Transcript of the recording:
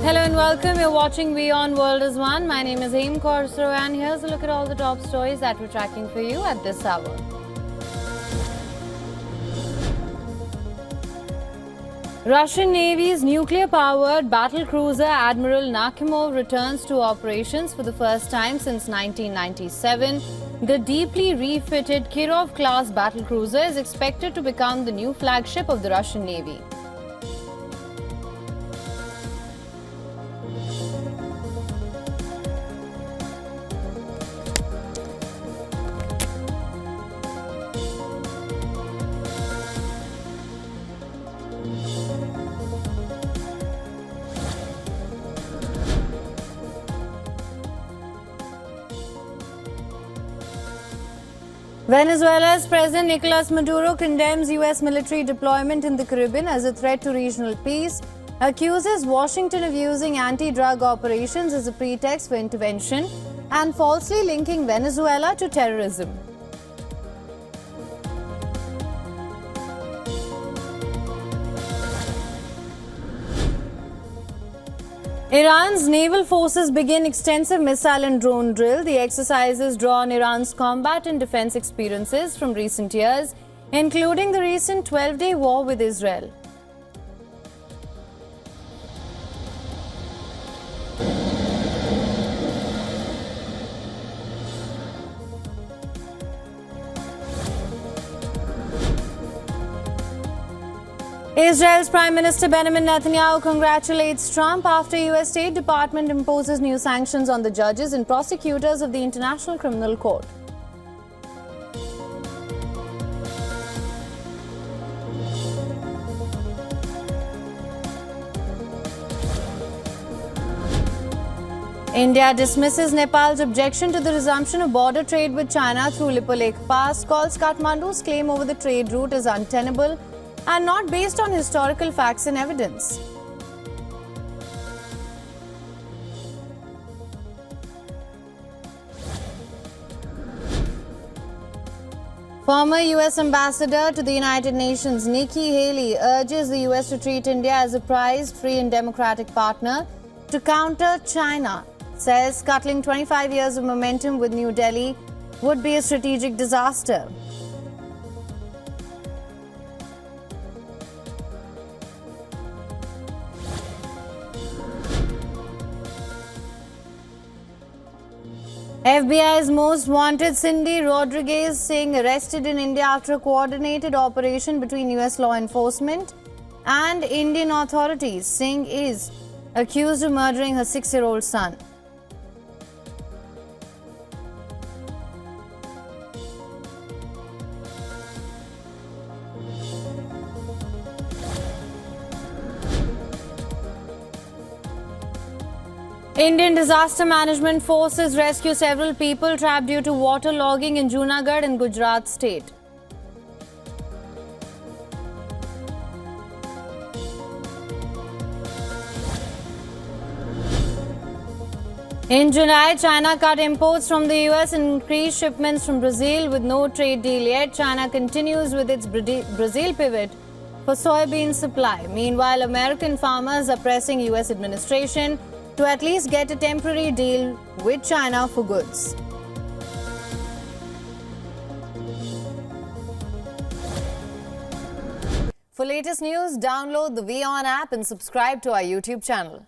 Hello and welcome. You're watching WION World is One. My name is Aim Khosrow and here's a look at all the top stories that we're tracking for you at this hour. Russian Navy's nuclear-powered battlecruiser Admiral Nakhimov returns to operations for the first time since 1997. The deeply refitted Kirov-class battlecruiser is expected to become the new flagship of the Russian Navy. Venezuela's President Nicolas Maduro condemns U.S. military deployment in the Caribbean as a threat to regional peace, accuses Washington of using anti-drug operations as a pretext for intervention, and falsely linking Venezuela to terrorism. Iran's naval forces begin extensive missile and drone drill. The exercises draw on Iran's combat and defense experiences from recent years, including the recent 12-day war with Israel. Israel's Prime Minister Benjamin Netanyahu congratulates Trump after U.S. State Department imposes new sanctions on the judges and prosecutors of the International Criminal Court. India dismisses Nepal's objection to the resumption of border trade with China through Lippo Lake Pass, calls Kathmandu's claim over the trade route as untenable and not based on historical facts and evidence. Former U.S. Ambassador to the United Nations Nikki Haley urges the U.S. to treat India as a prized, free and democratic partner to counter China. Says scuttling 25 years of momentum with New Delhi would be a strategic disaster. FBI's most wanted Cindy Rodriguez Singh arrested in India after a coordinated operation between U.S. law enforcement and Indian authorities. Singh is accused of murdering her 6-year-old son. Indian disaster management forces rescue several people trapped due to waterlogging in Junagadh in Gujarat state. In July, China cut imports from the US and increased shipments from Brazil with no trade deal yet. China continues with its Brazil pivot for soybean supply. Meanwhile, American farmers are pressing US administration to at least get a temporary deal with China for goods. For latest news, download the WION app and subscribe to our YouTube channel.